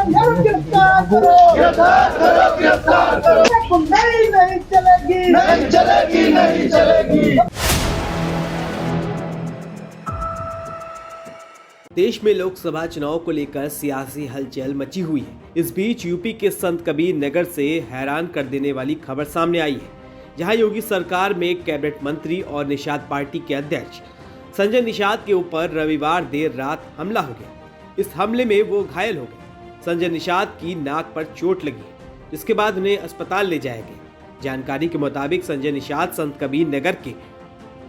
गिरफ्तार करो, गिरफ्तार करो, गिरफ्तार करो। नहीं चलेगी, नहीं चलेगी, नहीं चलेगी। देश में लोकसभा चुनाव को लेकर सियासी हलचल मची हुई है। इस बीच यूपी के संत कबीर नगर से हैरान कर देने वाली खबर सामने आई है, जहां योगी सरकार में कैबिनेट मंत्री और निषाद पार्टी के अध्यक्ष संजय निषाद के ऊपर रविवार देर रात हमला हो गया। इस हमले में वो घायल हो गए। संजय निषाद की नाक पर चोट लगी, जिसके बाद उन्हें अस्पताल ले जाया गया। जानकारी के मुताबिक संजय निषाद संत कबीर नगर के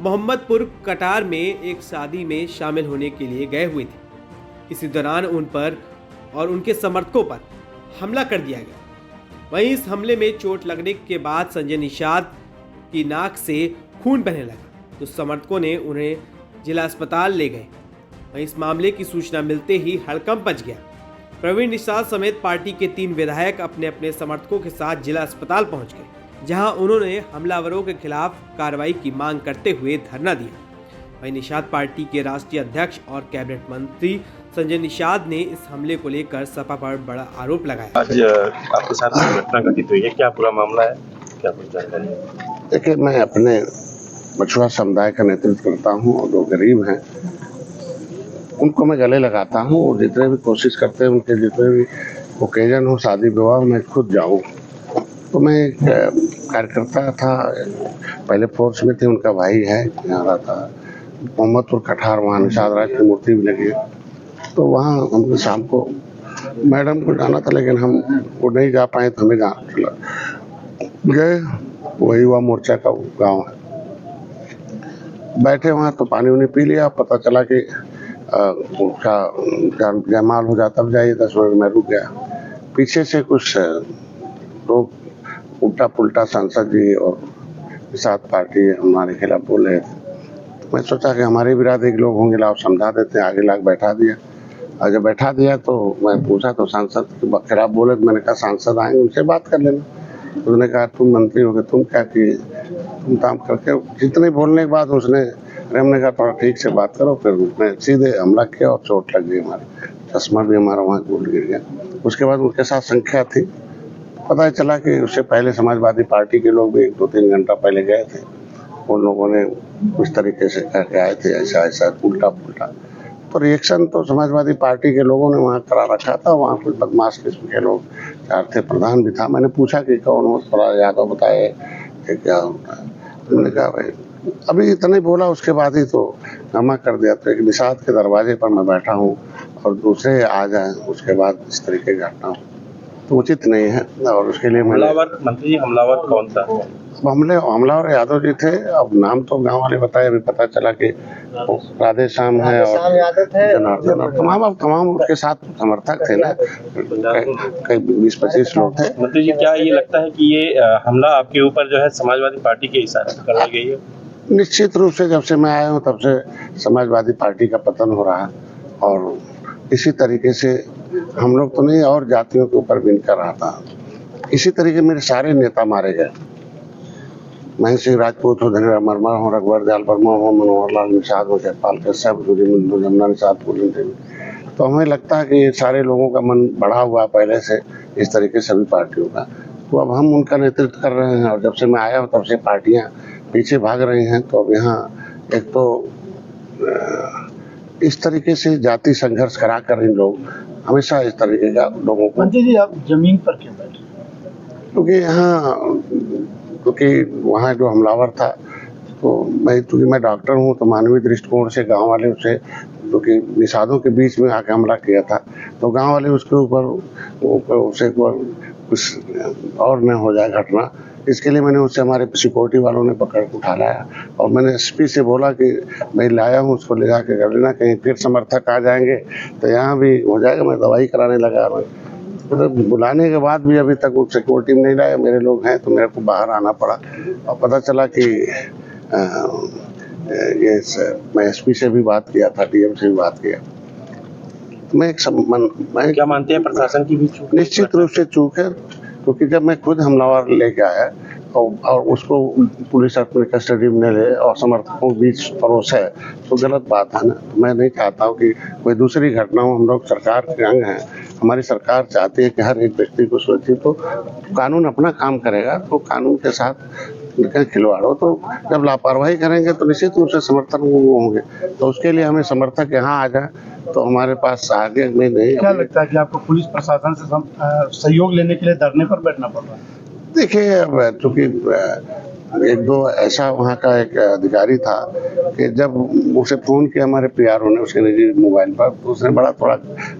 मोहम्मदपुर कटार में एक शादी में शामिल होने के लिए गए हुए थे। इसी दौरान उन पर और उनके समर्थकों पर हमला कर दिया गया। वहीं इस हमले में चोट लगने के बाद संजय निषाद की नाक से खून बहने लगा, तो समर्थकों ने उन्हें जिला अस्पताल ले गए। वहीं इस मामले की सूचना मिलते ही हड़कंप मच गया। प्रवीण निषाद समेत पार्टी के 3 विधायक अपने अपने समर्थकों के साथ जिला अस्पताल पहुंच गए, जहां उन्होंने हमलावरों के खिलाफ कार्रवाई की मांग करते हुए धरना दिया। वहीं निषाद पार्टी के राष्ट्रीय अध्यक्ष और कैबिनेट मंत्री संजय निषाद ने इस हमले को लेकर सपा पर बड़ा आरोप लगाया। आज आपके साथ घटना घटित हुई है, क्या पूरा मामला है, क्या कुछ जानकारी है? देखिए, मैं अपने मछुआरा समुदाय का नेतृत्व करता हूं और जो गरीब हैं उनको मैं गले लगाता हूं, और जितने भी कोशिश करते हैं उनके जितने भी ओकेजन हो, शादी विवाह, मैं खुद जाऊं। तो मैं एक कार्यकर्ता था, पहले फोर्स में थे, उनका भाई है, यहाँ रहता मोहम्मदपुर कठार, वहाँ निषाद राज की मूर्ति भी लगी है। तो वहाँ हमको शाम को मैडम को जाना था, लेकिन हम वो नहीं जा पाए, तो हमें गए। वही हुआ मोर्चा का गांव है। बैठे वहाँ तो पानी उन्हें पी लिया। पता चला कि उसका जयमाल हो जाता, अब जाइए 10 मिनट में रुक गया। पीछे से कुछ लोग उल्टा पुल्टा सांसद जी और निषाद पार्टी हमारे खिलाफ बोल रहे थे। तो मैं सोचा कि हमारे बिरादरी के लोग होंगे, लाओ समझा देते हैं। आगे लाके बैठा दिया, और जब बैठा दिया तो मैं पूछा तो सांसद के खिलाफ बोले। तो मैंने कहा सांसद आएंगे, उनसे बात कर लेना। तो उन्होंने कहा तुम मंत्री हो गए, तुम क्या किए, तुम काम करके। जितने बोलने के बाद उसने, हमने कहा थोड़ा ठीक से बात करो। फिर उसने सीधे हमला किया और चोट लग गई, हमारे चश्मा भी हमारा वहाँ टूट गिर गया। उसके बाद उनके साथ संख्या थी। पता चला कि उससे पहले समाजवादी पार्टी के लोग भी 2-3 घंटा पहले गए थे। उन लोगों ने उस तरीके से करके आए थे, ऐसा ऐसा उल्टा पुल्टा। तो रिएक्शन तो समाजवादी पार्टी के लोगों ने वहाँ करा रखा था। वहाँ कुछ बदमाश किस्म के लोग 4 थे, प्रधान भी था। मैंने पूछा कि कौन हो, थोड़ा यादव बताए कि क्या होता है। उन्होंने कहा भाई अभी इतना ही बोला, उसके बाद ही तो जमा कर दिया। तो एक निषाद के दरवाजे पर मैं बैठा हूँ और दूसरे आ जाए, उसके बाद इस तरीके की घटना हो तो उचित नहीं है। और उसके लिए मंत्री हमलावर कौन था? हमलावर यादव जी थे। अब नाम तो गांव वाले बताए, अभी पता चला कि राधे श्याम है और जनार्दन और तमाम उसके साथ समर्थक थे ना, कई 20-25 लोग थे। मंत्री जी, क्या ये लगता है कि ये हमला आपके ऊपर जो है समाजवादी पार्टी के इशारे से करवाई गई है? निश्चित रूप से जब से मैं आया हूँ तब से समाजवादी पार्टी का पतन हो रहा है, और इसी तरीके से हम लोग तो नहीं, और जातियों के ऊपर भी कर रहा था। इसी तरीके मेरे सारे नेता मारे गए। महेंद्र सिंह राजपूत हो, धनीराम वर्मा हो, रघुवर दयाल वर्मा हो, मनोहर लाल निषाद हो, जयपाल कश्यप, जमुना निषाद पूजन थे। तो हमें लगता है कि ये सारे लोगों का मन बढ़ा हुआ पहले से, इस तरीके सभी पार्टियों का। तो अब हम उनका नेतृत्व कर रहे हैं, और जब से मैं आया हूँ तब से पार्टियां पीछे भाग रही हैं। तो अब यहाँ एक तो इस तरीके से जाति संघर्ष करा कर इन लोग हमेशा इस तरीके का लोगों को। मंत्री जी, आप जमीन पर क्यों बैठे? क्योंकि वहाँ जो हमलावर था, तो क्योंकि मैं डॉक्टर हूँ, तो मानवीय दृष्टिकोण से गांव वाले उसे, क्योंकि निषादों के बीच में आके हमला किया था, तो गांव वाले उसके ऊपर उसे कुछ और न हो जाए घटना, इसके लिए मैंने उससे, हमारे सिक्योरिटी वालों ने पकड़ के उठा लाया। और मैंने एसपी से बोला कि मैं लाया हूँ, उसको ले जाके कर लेना, कहीं फिर समर्थक आ जाएंगे तो यहाँ भी हो जाएगा। मैं दवाई कराने लगा। तो बुलाने के बाद भी अभी तक वो सिक्योरिटी में नहीं लाया। मेरे लोग हैं तो मेरे को बाहर आना पड़ा, और पता चला कि मैं एसपी से भी बात किया था, डीएम से भी बात किया। मैं क्या मानते हैं प्रशासन की भी चूक? निश्चित रूप से चूक है, क्योंकि जब मैं खुद हमलावर लेके आया और उसको पुलिस अपने कस्टडी में ले और समर्थकों के बीच परोस है, तो गलत बात है ना। मैं नहीं चाहता हूँ कि कोई दूसरी घटना हो। हम लोग सरकार के अंग हैं, हमारी सरकार चाहती है कि हर एक व्यक्ति को सुरक्षित हो। कानून अपना काम करेगा तो कानून के साथ खिलवाड़ हो, तो जब लापरवाही करेंगे तो निश्चित रूप से समर्थन होंगे। तो उसके लिए हमें समर्थक यहाँ आ जाए तो हमारे पास आगे में नहीं। क्या लगता है कि आपको पुलिस प्रशासन से सहयोग लेने के लिए धरने पर बैठना पड़ रहा है? देखिए, अब चूंकि एक दो ऐसा वहाँ का एक अधिकारी था कि जब उसे फोन किया हमारे पीआरओ ने उसके निजी मोबाइल पर, तो उसने बड़ा थोड़ा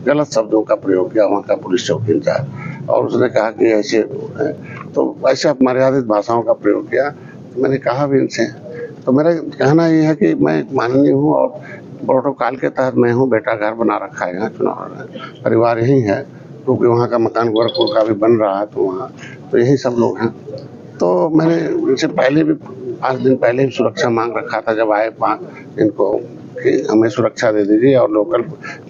गलत शब्दों का प्रयोग किया वहाँ का पुलिस चौकी इंचार्ज, और उसने कहा कि ऐसे तो ऐसे अपमर्यादित भाषाओं का प्रयोग किया। तो मैंने कहा भी इनसे, तो मेरा कहना ये है कि मैं माननीय हूँ और प्रोटोकॉल के तहत मैं हूँ। बेटा घर बना रखा है, यहाँ चुनाव परिवार यही है, क्योंकि वहाँ का मकान गोरखपुर का भी बन रहा है, तो वहाँ तो यही सब लोग हैं। तो मैंने इनसे पहले भी 5 दिन पहले ही सुरक्षा मांग रखा था जब आए इनको कि हमें सुरक्षा दे दीजिए, और लोकल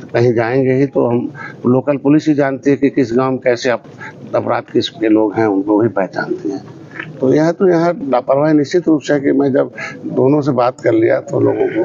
कहीं जाएंगे ही तो हम लोकल पुलिस ही जानती है कि किस गांव में कैसे अपराध किसके लोग हैं, उनको भी पहचानती हैं। तो यहाँ लापरवाही निश्चित रूप से कि मैं जब दोनों से बात कर लिया तो लोगों को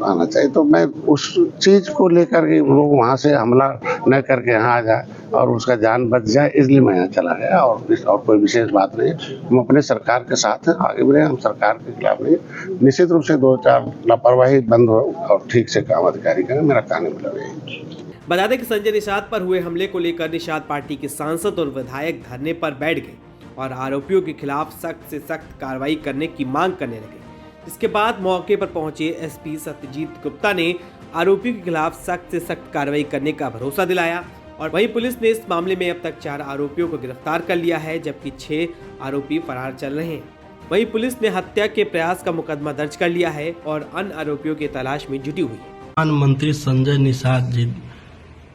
आना चाहिए, तो मैं उस चीज को लेकर के लोग वहाँ से हमला न करके यहाँ आ जाए और उसका जान बच जाए, इसलिए मैं यहाँ चला गया। और कोई विशेष बात नहीं, हम अपने सरकार के साथ हैं, आगे बढ़े, हम सरकार के खिलाफ नहीं। निश्चित रूप से 2-4 लापरवाही बंद हो और ठीक से काम अधिकारी करें, मेरा कहने में लगे। बता दें कि संजय निषाद पर हुए हमले को लेकर निषाद पार्टी के सांसद और विधायक धरने पर बैठ गए और आरोपियों के खिलाफ सख्त से सख्त कार्रवाई करने की मांग करने लगे। इसके बाद मौके पर पहुंचे एसपी सत्यजीत गुप्ता ने आरोपियों के खिलाफ सख्त से सख्त कार्रवाई करने का भरोसा दिलाया, और वहीं पुलिस ने इस मामले में अब तक 4 आरोपियों को गिरफ्तार कर लिया है, जबकि 6 आरोपी फरार चल रहे हैं। वहीं पुलिस ने हत्या के प्रयास का मुकदमा दर्ज कर लिया है और अन्य आरोपियों की तलाश में जुटी हुई है। प्रधानमंत्री संजय निषाद जी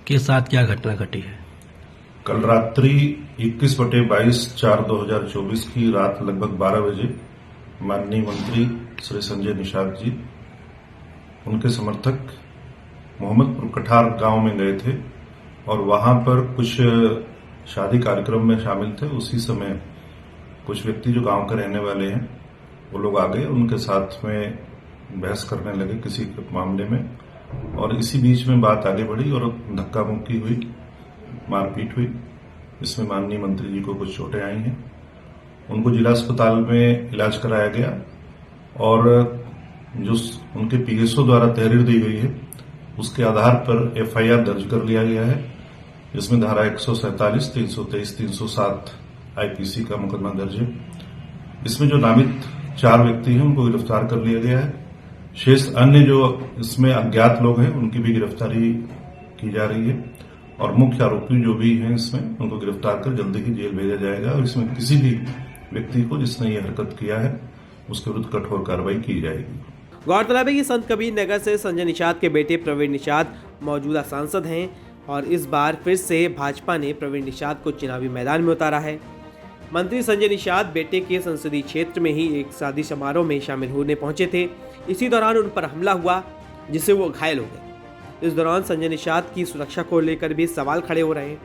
के साथ क्या घटना घटी है? कल रात्रि 21/22/2024 की रात लगभग 12 बजे माननीय मंत्री श्री संजय निषाद जी उनके समर्थक मोहम्मदपुर कठार गांव में गए थे और वहां पर कुछ शादी कार्यक्रम में शामिल थे। उसी समय कुछ व्यक्ति जो गांव के रहने वाले हैं वो लोग आ गए, उनके साथ में बहस करने लगे किसी मामले में, और इसी बीच में बात आगे बढ़ी और धक्का मुक्की हुई, मारपीट हुई। इसमें माननीय मंत्री जी को कुछ चोटें आई हैं, उनको जिला अस्पताल में इलाज कराया गया और जो उनके पीएसओ द्वारा तहरीर दी गई है उसके आधार पर एफआईआर दर्ज कर लिया गया है, जिसमें धारा 147, 323, 307 आईपीसी का मुकदमा दर्ज है। इसमें जो नामित 4 व्यक्ति हैं उनको गिरफ्तार कर लिया गया है। शेष अन्य जो इसमें अज्ञात लोग हैं उनकी भी गिरफ्तारी की जा रही है, और मुख्य आरोपी जो भी हैं इसमें उनको गिरफ्तार कर जल्दी ही जेल भेजा जाएगा, और इसमें किसी भी व्यक्ति को जिसने ये हरकत किया है उसके विरुद्ध कठोर कार्रवाई की जाएगी। गौरतलब है कि संत कबीर नगर से संजय निषाद के बेटे प्रवीण निषाद मौजूदा सांसद हैं, और इस बार फिर से भाजपा ने प्रवीण निषाद को चुनावी मैदान में उतारा है। मंत्री संजय निषाद बेटे के संसदीय क्षेत्र में ही एक शादी समारोह में शामिल होने पहुंचे थे। इसी दौरान उन पर हमला हुआ, जिससे वो घायल हो गए। इस दौरान संजय निषाद की सुरक्षा को लेकर भी सवाल खड़े हो रहे हैं।